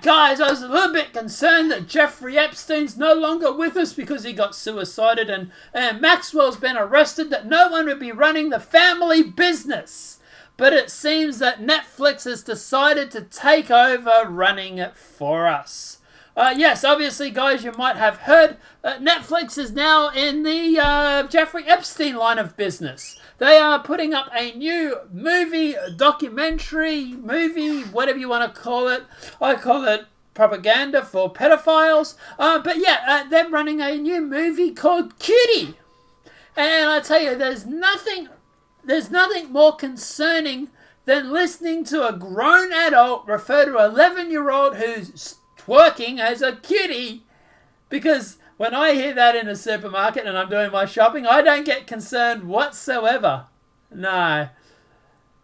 guys, I was a little bit concerned that Jeffrey Epstein's no longer with us because he got suicided and Maxwell's been arrested, that no one would be running the family business. But it seems that Netflix has decided to take over running it for us. Yes, obviously, guys, you might have heard Netflix is now in the Jeffrey Epstein line of business. They are putting up a new documentary, whatever you want to call it. I call it propaganda for pedophiles. But yeah, they're running a new movie called Cutie. And I tell you, there's nothing more concerning than listening to a grown adult refer to an 11-year-old who's twerking as a cutie, because when I hear that in a supermarket and I'm doing my shopping, I don't get concerned whatsoever. No.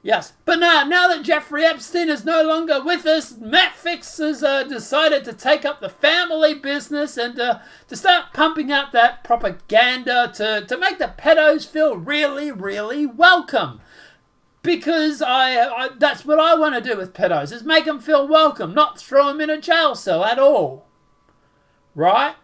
Yes. But now that Jeffrey Epstein is no longer with us, Netflix has decided to take up the family business and to start pumping out that propaganda to make the pedos feel really, really welcome. Because that's what I want to do with pedos, is make them feel welcome, not throw them in a jail cell at all. Right?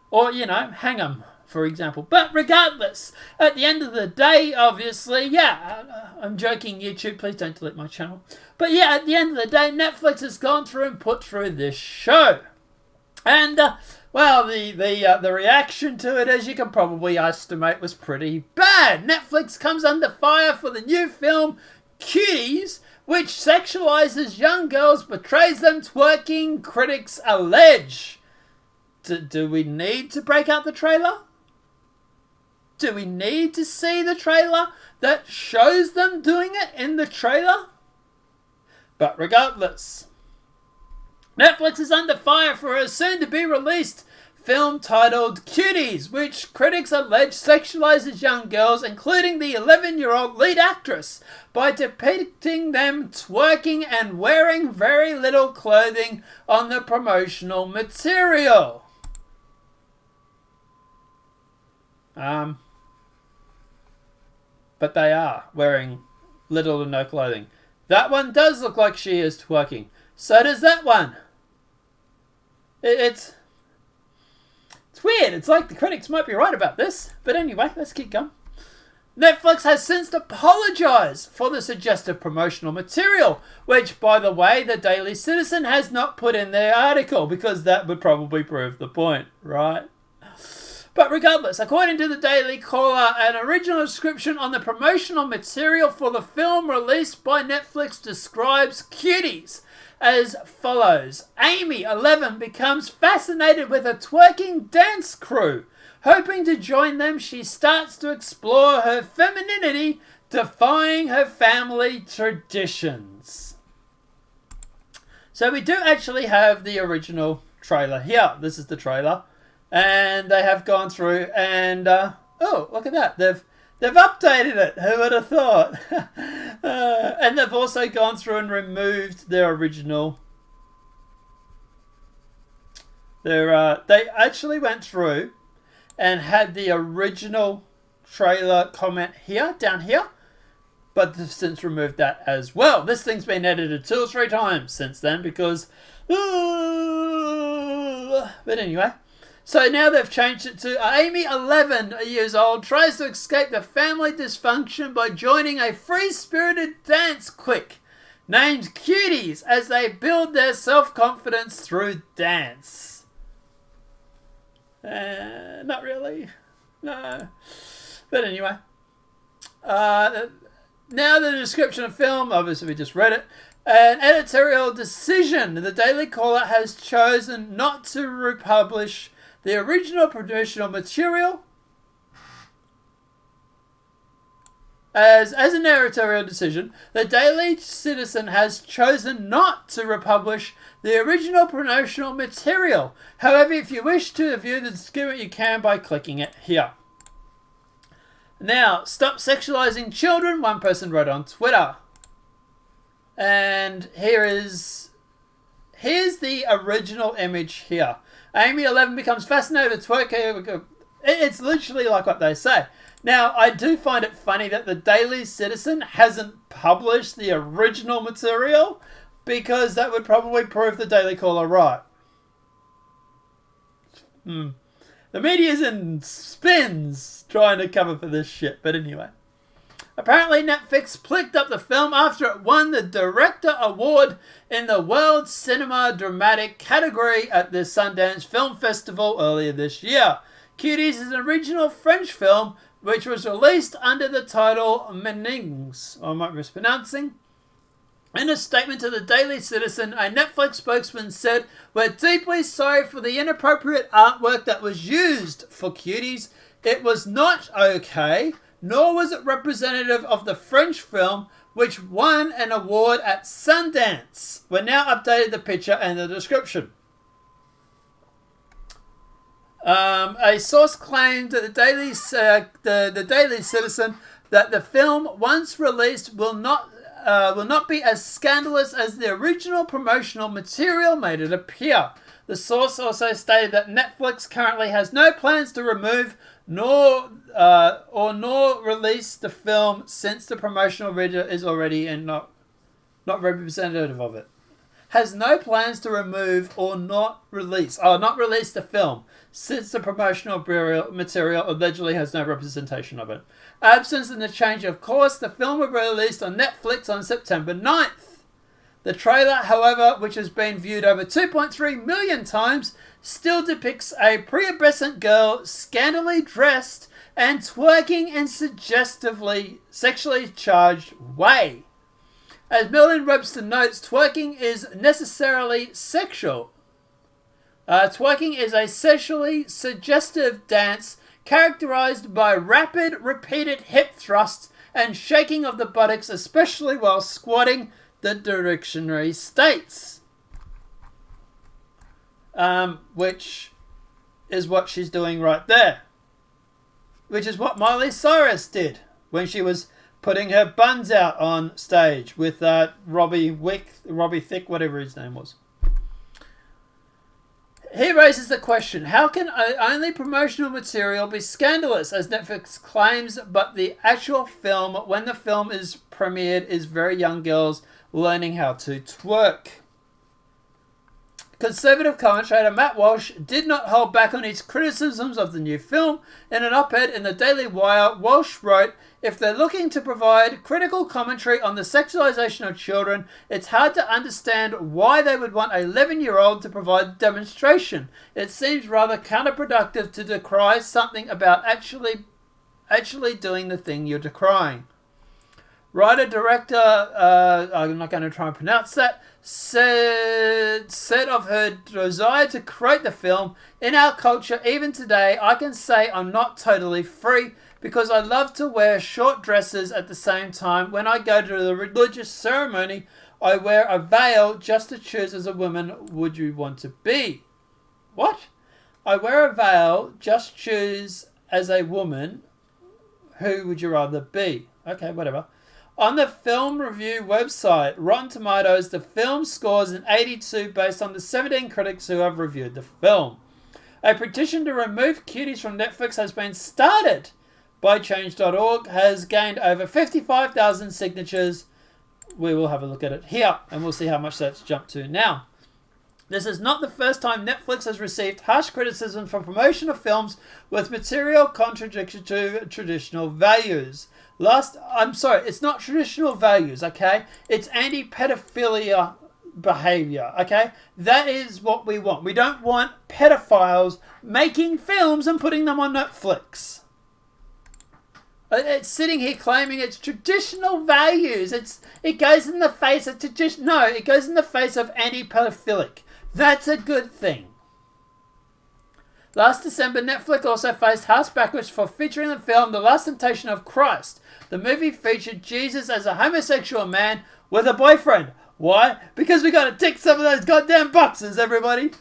Or, hang them, for example. But regardless, at the end of the day, obviously, I'm joking, YouTube, please don't delete my channel. But yeah, at the end of the day, Netflix has gone through and put through this show. And, well, the reaction to it, as you can probably estimate, was pretty bad. Netflix comes under fire for the new film Cuties, which sexualizes young girls, portrays them twerking, critics allege. Do we need to break out the trailer? Do we need to see the trailer that shows them doing it in the trailer? But regardless, Netflix is under fire for a soon-to-be-released film titled Cuties, which critics allege sexualizes young girls, including the 11-year-old lead actress, by depicting them twerking and wearing very little clothing on the promotional material. But they are wearing little to no clothing. That one does look like she is twerking. So does that one. It's weird. It's like the critics might be right about this. But anyway, let's keep going. Netflix has since apologized for the suggestive promotional material, which, by the way, the Daily Citizen has not put in their article, because that would probably prove the point, right? But regardless, according to the Daily Caller, an original description on the promotional material for the film released by Netflix describes Cuties as follows. Amy, 11, becomes fascinated with a twerking dance crew. Hoping to join them, she starts to explore her femininity, defying her family traditions. So we do actually have the original trailer here. This is the trailer. And they have gone through and, oh, look at that. They've updated it. Who would have thought? And they've also gone through and removed their original. They actually went through and had the original trailer comment here, down here. But they've since removed that as well. This thing's been edited 2 or 3 times since then because... But anyway... So now they've changed it to Amy, 11 years old, tries to escape the family dysfunction by joining a free-spirited dance clique named Cuties as they build their self-confidence through dance. Not really. No. But anyway. Now the description of film, obviously we just read it. An editorial decision. The Daily Caller has chosen not to republish the original promotional material as an editorial decision. The Daily Citizen has chosen not to republish the original promotional material. However, if you wish to view the document, you can by clicking it here. Now, stop sexualizing children, one person wrote on Twitter. And here's the original image here. Amy, 11, becomes fascinated with twerking. It's literally like what they say. Now, I do find it funny that the Daily Citizen hasn't published the original material, because that would probably prove the Daily Caller right. The media's in spins trying to cover for this shit, but anyway. Apparently Netflix picked up the film after it won the Director Award in the World Cinema Dramatic category at the Sundance Film Festival earlier this year. Cuties is an original French film which was released under the title Menings, I might be mispronouncing. In a statement to the Daily Citizen, a Netflix spokesman said, "We're deeply sorry for the inappropriate artwork that was used for Cuties. It was not okay, nor was it representative of the French film, which won an award at Sundance. We now updated the picture and the description." A source claimed to the Daily Citizen that the film, once released, will not be as scandalous as the original promotional material made it appear. The source also stated that Netflix currently has no plans to remove nor release the film since the promotional video is already not representative of it. Has no plans to remove or not release the film since the promotional material allegedly has no representation of it. Absence in the change of course, the film will be released on Netflix on September 9th. The trailer, however, which has been viewed over 2.3 million times, still depicts a prepubescent girl scantily dressed and twerking in suggestively sexually charged way. As Merriam-Webster notes, twerking is necessarily sexual. Twerking is a sexually suggestive dance characterized by rapid, repeated hip thrusts and shaking of the buttocks, especially while squatting, the dictionary states. Which is what she's doing right there. Which is what Miley Cyrus did when she was putting her buns out on stage with Robbie Thicke, whatever his name was. He raises the question, how can only promotional material be scandalous, as Netflix claims, but the actual film, when the film is premiered, is very young girls learning how to twerk? Conservative commentator Matt Walsh did not hold back on his criticisms of the new film. In an op-ed in the Daily Wire, Walsh wrote, "If they're looking to provide critical commentary on the sexualization of children, it's hard to understand why they would want an 11-year-old to provide the demonstration. It seems rather counterproductive to decry something about actually doing the thing you're decrying." Writer-director, I'm not going to try and pronounce that, said of her desire to create the film, "In our culture, even today, I can say I'm not totally free because I love to wear short dresses at the same time. When I go to the religious ceremony, I wear a veil just to choose as a woman would you want to be." What? I wear a veil, just choose as a woman, who would you rather be? Okay, whatever. On the film review website, Rotten Tomatoes, the film scores an 82 based on the 17 critics who have reviewed the film. A petition to remove Cuties from Netflix has been started by Change.org, has gained over 55,000 signatures. We will have a look at it here, and we'll see how much that's jumped to now. This is not the first time Netflix has received harsh criticism for promotion of films with material contradictory to traditional values. It's not traditional values, okay? It's anti-pedophilia behavior, okay? That is what we want. We don't want pedophiles making films and putting them on Netflix. It's sitting here claiming it's traditional values. It goes in the face of tradition. No, it goes in the face of anti-pedophilic. That's a good thing. Last December, Netflix also faced harsh backlash for featuring the film The Last Temptation of Christ. The movie featured Jesus as a homosexual man with a boyfriend. Why? Because we got to tick some of those goddamn boxes, everybody.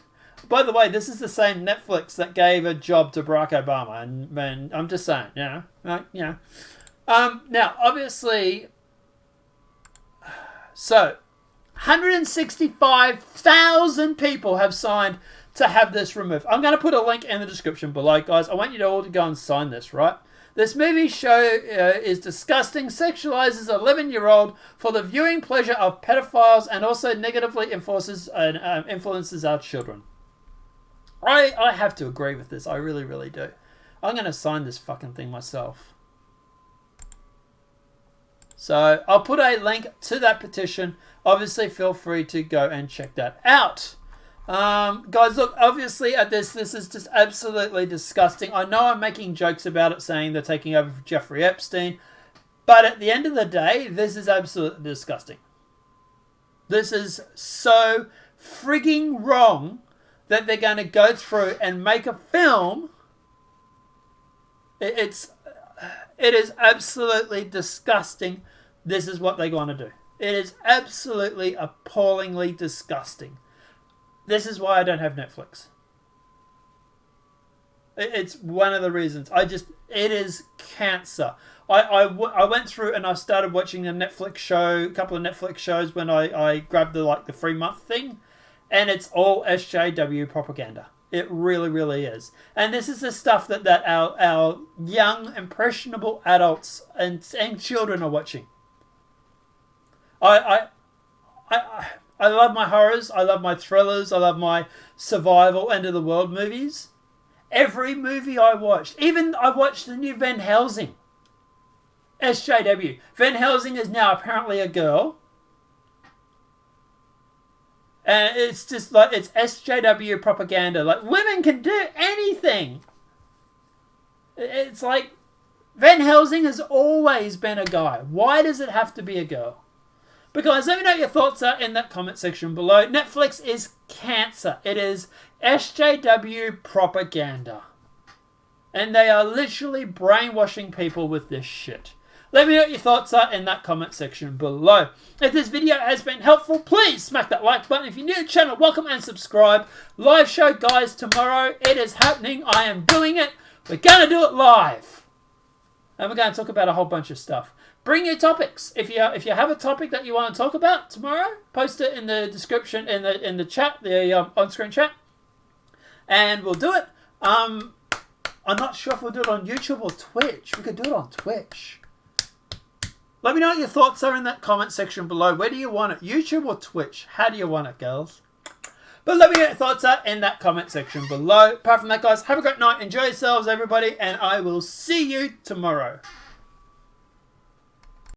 By the way, this is the same Netflix that gave a job to Barack Obama, and I'm just saying, Now, obviously, so 165,000 people have signed to have this removed. I'm going to put a link in the description below, guys. I want you all to go and sign this, right? This movie show is disgusting, sexualizes 11-year-old for the viewing pleasure of pedophiles, and also negatively influences our children. I have to agree with this. I really, really do. I'm going to sign this fucking thing myself. So I'll put a link to that petition. Obviously, feel free to go and check that out. Guys, look, obviously at this is just absolutely disgusting. I know I'm making jokes about it, saying they're taking over for Jeffrey Epstein, but at the end of the day, this is absolutely disgusting. This is so frigging wrong that they're going to go through and make a film. It is absolutely disgusting. This is what they're going to do. It is absolutely appallingly disgusting. This is why I don't have Netflix. It's one of the reasons. It is cancer. I went through and I started watching a Netflix show, a couple of Netflix shows when I grabbed the free month thing, and it's all SJW propaganda. It really, really is. And this is the stuff that our young, impressionable adults and children are watching. I love my horrors. I love my thrillers. I love my survival, end of the world movies. Every movie I watched, even I watched the new Van Helsing. SJW. Van Helsing is now apparently a girl. And it's just like, it's SJW propaganda. Like, women can do anything. It's like, Van Helsing has always been a guy. Why does it have to be a girl? But guys, let me know what your thoughts are in that comment section below. Netflix is cancer. It is SJW propaganda. And they are literally brainwashing people with this shit. Let me know what your thoughts are in that comment section below. If this video has been helpful, please smack that like button. If you're new to the channel, welcome and subscribe. Live show, guys, tomorrow. It is happening. I am doing it. We're going to do it live. And we're going to talk about a whole bunch of stuff. Bring your topics. If you have a topic that you want to talk about tomorrow, post it in the description, in the chat, the on-screen chat. And we'll do it. I'm not sure if we'll do it on YouTube or Twitch. We could do it on Twitch. Let me know what your thoughts are in that comment section below. Where do you want it? YouTube or Twitch? How do you want it, girls? But let me know what your thoughts are in that comment section below. Apart from that, guys, have a great night. Enjoy yourselves, everybody. And I will see you tomorrow.